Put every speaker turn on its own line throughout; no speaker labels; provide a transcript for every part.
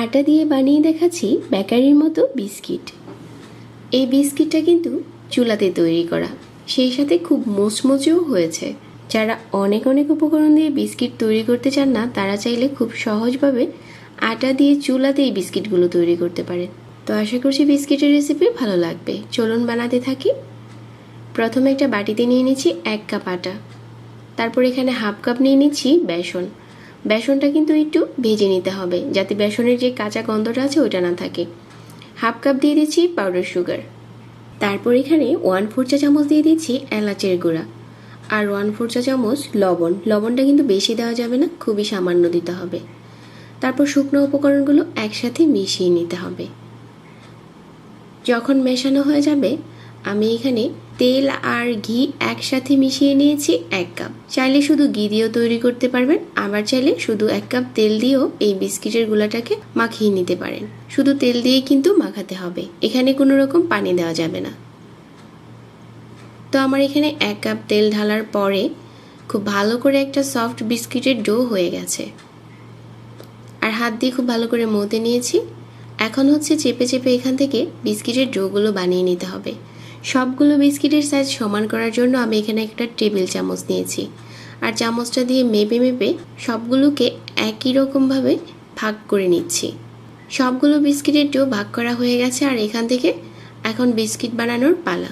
আটা দিয়ে বানিয়ে দেখাচ্ছি বেকারির মতো বিস্কিট। এই বিস্কিটটা কিন্তু চুলাতে তৈরি করা, সেই সাথে খুব মুচমুচেও হয়েছে। যারা অনেক অনেক উপকরণ দিয়ে বিস্কিট তৈরি করতে চান না, তারা চাইলে খুব সহজভাবে আটা দিয়ে চুলাতে এই বিস্কিটগুলো তৈরি করতে পারেন। তো আশা করছি বিস্কিটের রেসিপি ভালো লাগবে। চলুন বানাতে থাকি। প্রথমে একটা বাটিতে নিয়ে নিচ্ছি 1 কাপ আটা, তারপর এখানে হাফ কাপ নিয়ে নিচ্ছি বেসন। বেসনটা কিন্তু একটু ভেজে নিতে হবে, যাতে বেসনের যে কাঁচা গন্ধটা আছে ওটা না থাকে। হাফ কাপ দিয়ে দিচ্ছি পাউডার সুগার, তারপর এখানে 1/4 চা চামচ দিয়ে দিচ্ছি এলাচের গুঁড়া, আর 1/4 চা চামচ লবণ। লবণটা কিন্তু বেশি দেওয়া যাবে না, খুবই সামান্য দিতে হবে। তারপর শুকনো উপকরণগুলো একসাথে মিশিয়ে নিতে হবে। যখন মেশানো হয়ে যাবে, আমি এখানে তেল আর ঘি একসাথে মিশিয়ে নিয়েছি 1 কাপ। চাইলে শুধু ঘি দিয়েও তৈরি করতে পারবেন, আবার চাইলে শুধু 1 কাপ তেল দিয়েও এই বিস্কিটের গুলাটাকে মাখিয়ে নিতে পারেন। শুধু তেল দিয়ে কিন্তু মাখাতে হবে, এখানে কোনো রকম পানি দেওয়া যাবে না। তো আমার এখানে 1 কাপ তেল ঢালার পরে খুব ভালো করে একটা সফট বিস্কিটের ডো হয়ে গেছে, আর হাত দিয়ে খুব ভালো করে মথে নিয়েছি। এখন হচ্ছে চেপে চেপে এখান থেকে বিস্কিটের ডোগুলো বানিয়ে নিতে হবে। সবগুলো বিস্কিটের সাইজ সমান করার জন্য আমি এখানে একটা টেবিল চামচ নিয়েছি, আর চামচটা দিয়ে মেপে মেপে সবগুলোকে একই রকমভাবে ভাগ করে নিচ্ছি। সবগুলো বিস্কিটের ডো ভাগ করা হয়ে গেছে, আর এখান থেকে এখন বিস্কিট বানানোর পালা।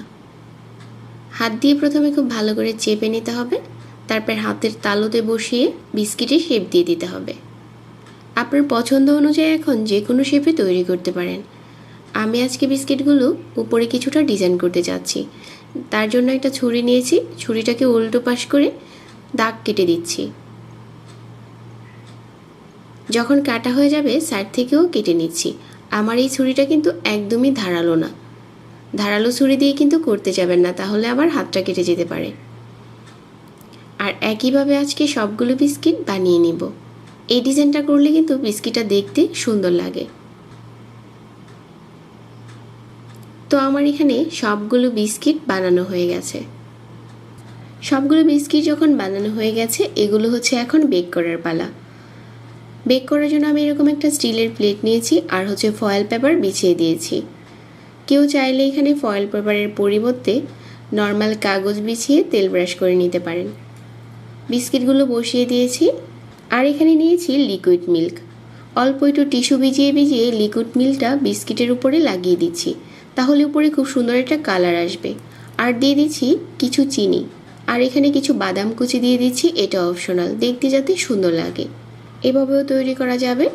হাত দিয়ে প্রথমে খুব ভালো করে চেপে নিতে হবে, তারপর হাতের তালুতে বসিয়ে বিস্কিটের শেপ দিয়ে দিতে হবে। আপনার পছন্দ অনুযায়ী এখন যে কোনো শেপে তৈরি করতে পারেন। আমি আজকে বিস্কিটগুলো উপরে কিছুটা ডিজাইন করতে যাচ্ছি, তার জন্য একটা ছুরি নিয়েছি। ছুরিটাকে উল্টো পাশ করে দাগ কেটে দিচ্ছি। যখন কাটা হয়ে যাবে, সাইড থেকেও কেটে নিচ্ছি। আমার এই ছুরিটা কিন্তু একদমই ধারালো না, ধারালো ছুরি দিয়ে কিন্তু করতে যাবেন না, তাহলে আবার হাতটা কেটে যেতে পারে। আর একইভাবে আজকে সবগুলো বিস্কিট বানিয়ে নিব। এই ডিজাইনটা করলে কিন্তু বিস্কিটটা দেখতে সুন্দর লাগে। তো আমার এখানে সবগুলো বিস্কিট বানানো হয়ে গেছে। সবগুলো বিস্কিট যখন বানানো হয়ে গেছে, এগুলো হচ্ছে এখন বেক করার পালা। বেক করার জন্য আমি এরকম একটা স্টিলের প্লেট নিয়েছি, আর হচ্ছে ফয়েল পেপার বিছিয়ে দিয়েছি। কেউ চাইলে এখানে ফয়েল পেপারের পরিবর্তে নর্মাল কাগজ বিছিয়ে তেল ব্রাশ করে নিতে পারেন। বিস্কিটগুলো বসিয়ে দিয়েছি, আর এখানে নিয়েছি লিকুইড মিল্ক। অল্প একটু টিস্যু ভিজিয়ে ভিজিয়ে লিকুইড মিল্কটা বিস্কিটের উপরে লাগিয়ে দিচ্ছি, তাহলে উপরে খুব সুন্দর একটা কালার আসবে। আর দিয়ে দিচ্ছি কিছু চিনি, আর এখানে কিছু বাদাম কুচি দিয়ে দিচ্ছি, এটা অপশনাল, দেখতে যাতে সুন্দর লাগে। এভাবেও তৈরি করা যাবে।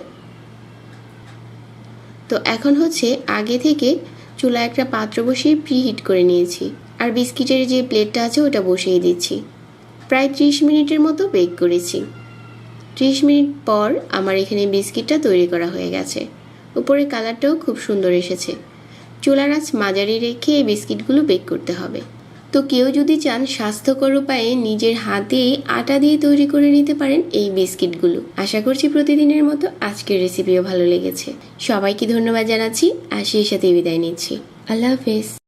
তো এখন হচ্ছে আগে থেকে চুলায় একটা পাত্র বসিয়ে প্রিহিট করে নিয়েছি, আর বিস্কিটের যে প্লেটটা আছে ওটা বসিয়ে দিচ্ছি। প্রায় 30 মিনিটের মতো বেক করেছি। 30 মিনিট পর আমার এখানে বিস্কিটটা তৈরি করা হয়ে গেছে। উপরে কালারটাও খুব সুন্দর এসেছে। চুলার আঁচ মাঝারি রেখে এই বিস্কিটগুলো বেক করতে হবে। তো কেউ যদি চান স্বাস্থ্যকর উপায়ে নিজের হাতেই আটা দিয়ে তৈরি করে নিতে পারেন এই বিস্কিটগুলো। আশা করছি প্রতিদিনের মতো আজকের রেসিপিও ভালো লেগেছে। সবাইকে ধন্যবাদ জানাচ্ছি, আর সেই সাথে বিদায় নিচ্ছি। আল্লাহ হাফেজ।